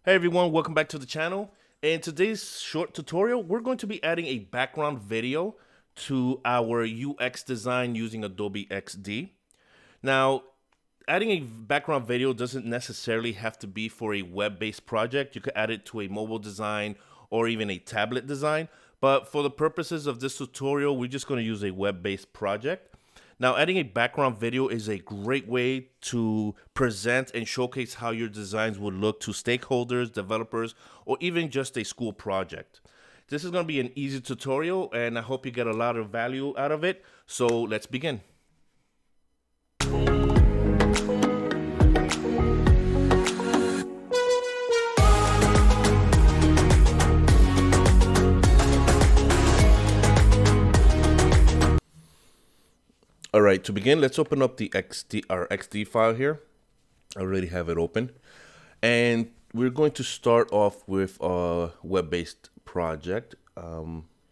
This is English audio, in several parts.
Hey everyone, welcome back to the channel. In today's short tutorial, we're going to be adding a background video to our UX design using Adobe XD. Now, adding a background video doesn't necessarily have to be for a web-based project. You could add it to a mobile design or even a tablet design. But for the purposes of this tutorial, we're just going to use a web-based project. Now, adding a background video is a great way to present and showcase how your designs would look to stakeholders, developers, or even just a school project. This is going to be an easy tutorial, and I hope you get a lot of value out of it. So let's begin. All right, to begin, let's open up our XD file here. I already have it open. And we're going to start off with a web-based project.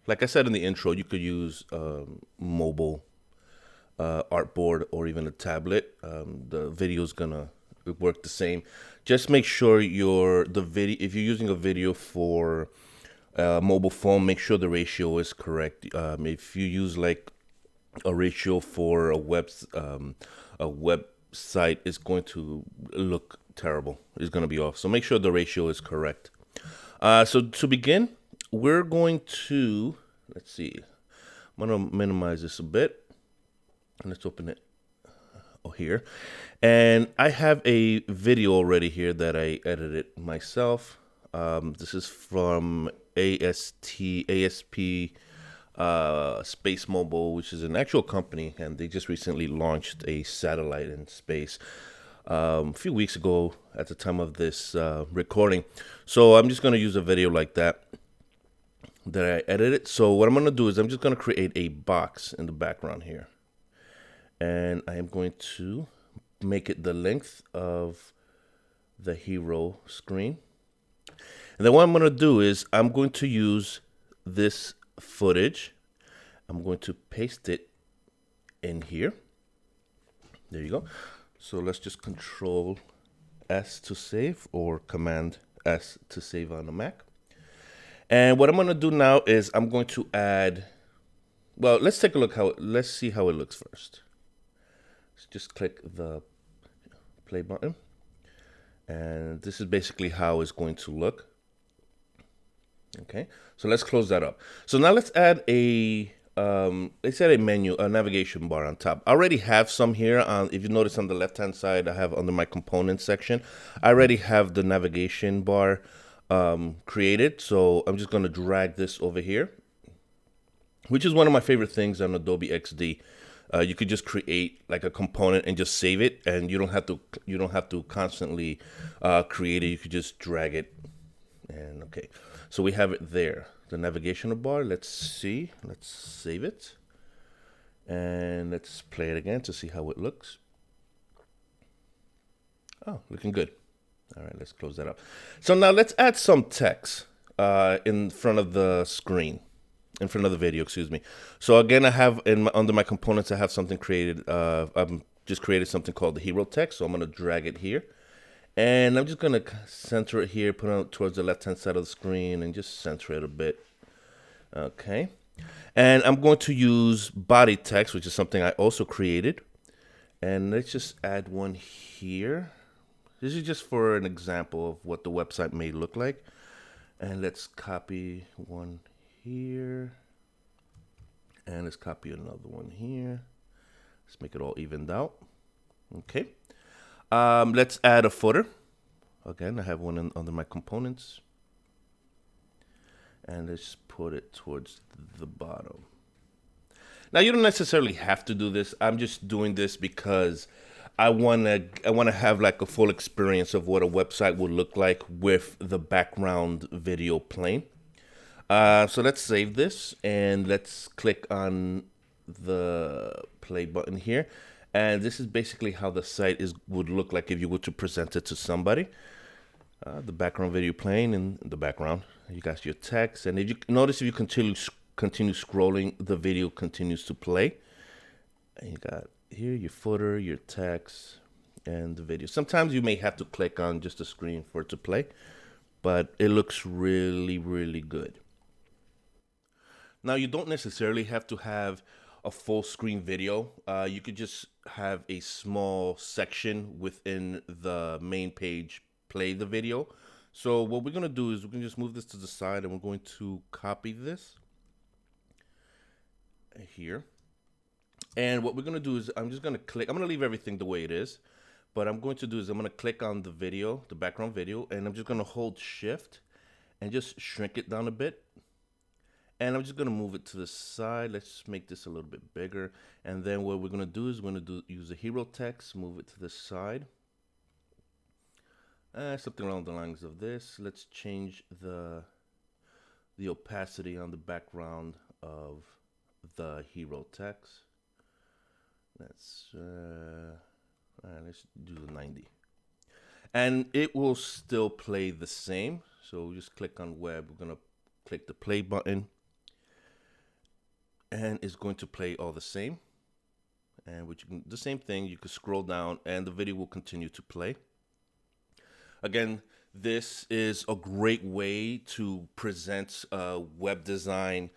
Like I said in the intro, you could use mobile artboard or even a tablet. The video is gonna work the same. Just make sure if you're using a video for mobile phone, make sure the ratio is correct. If you use like a ratio for a website, is going to look terrible. It's going to be off. So make sure the ratio is correct. So to begin, we're going to, let's see, I'm going to minimize this a bit. And let's open it here. And I have a video already here that I edited myself. This is from ASP Space Mobile, which is an actual company, and they just recently launched a satellite in space a few weeks ago at the time of this recording. So I'm just going to use a video like that I edited. So what I'm going to do is I'm just going to create a box in the background here, and I am going to make it the length of the hero screen. And then what I'm going to do is I'm going to use this footage. I'm going to paste it in here. There you go. So let's just Control S to save, or Command S to save on the Mac. And what I'm going to do now is I'm going to add, well, let's take a look let's see how it looks first. Let's just click the play button. And this is basically how it's going to look. Okay, so let's close that up. So now let's add a menu, a navigation bar on top. I already have some here. If you notice on the left-hand side, I have under my components section, I already have the navigation bar created. So I'm just going to drag this over here, which is one of my favorite things on Adobe XD. You could just create like a component and just save it, and you don't have to constantly create it. You could just drag it. And okay, so we have it there, the navigational bar. Let's see, let's save it, and let's play it again to see how it looks. Oh, looking good. All right, let's close that up. So now let's add some text in front of the screen, in front of the video, excuse me. So again, I have under my components, I have something created. I've just created something called the hero text. So I'm going to drag it here. And I'm just going to center it here, put it towards the left-hand side of the screen, and just center it a bit. Okay. And I'm going to use body text, which is something I also created. And let's just add one here. This is just for an example of what the website may look like. And let's copy one here. And let's copy another one here. Let's make it all evened out. Okay. Let's add a footer. Again, I have one under my components. And let's put it towards the bottom. Now, you don't necessarily have to do this. I'm just doing this because I wanna have like a full experience of what a website would look like with the background video playing. So let's save this, and let's click on the play button here. And this is basically how the site would look like if you were to present it to somebody. The background video playing in the background. You got your text, and if you notice, if you continue scrolling, the video continues to play. And you got here your footer, your text, and the video. Sometimes you may have to click on just the screen for it to play. but it looks really, really good. Now, you don't necessarily have to have a full screen video. You could just have a small section within the main page play the video. So what we're going to do is we're going to just move this to the side, and we're going to copy this here. And what we're going to do is I'm just going to click. I'm going to leave everything the way it is. But I'm going to do is I'm going to click on the video, the background video, and I'm just going to hold shift and just shrink it down a bit. And I'm just going to move it to the side. Let's make this a little bit bigger. And then what we're going to do is we're going to use the hero text, move it to the side. Something along the lines of this. Let's change the opacity on the background of the hero text. Let's do the 90. And it will still play the same. So just click on web. We're going to click the play button. And it's going to play all the same. And the same thing, you can scroll down and the video will continue to play. Again, this is a great way to present web design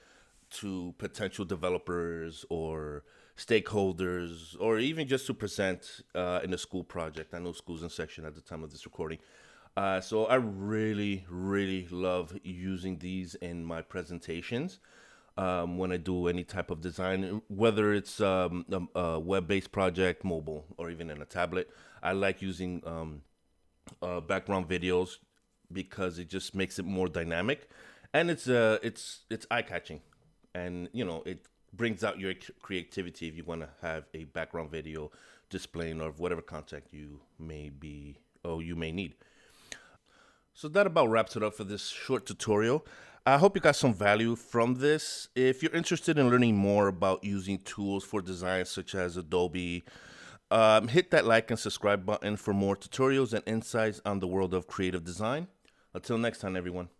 to potential developers or stakeholders, or even just to present in a school project. I know school's in session at the time of this recording. So I really, really love using these in my presentations when I do any type of design, whether it's a web-based project, mobile, or even in a tablet. I like using background videos because it just makes it more dynamic, and it's eye-catching, and it brings out your creativity if you want to have a background video displaying of whatever content you may need. So that about wraps it up for this short tutorial. I hope you got some value from this. If you're interested in learning more about using tools for design such as Adobe, hit that like and subscribe button for more tutorials and insights on the world of creative design. Until next time, everyone.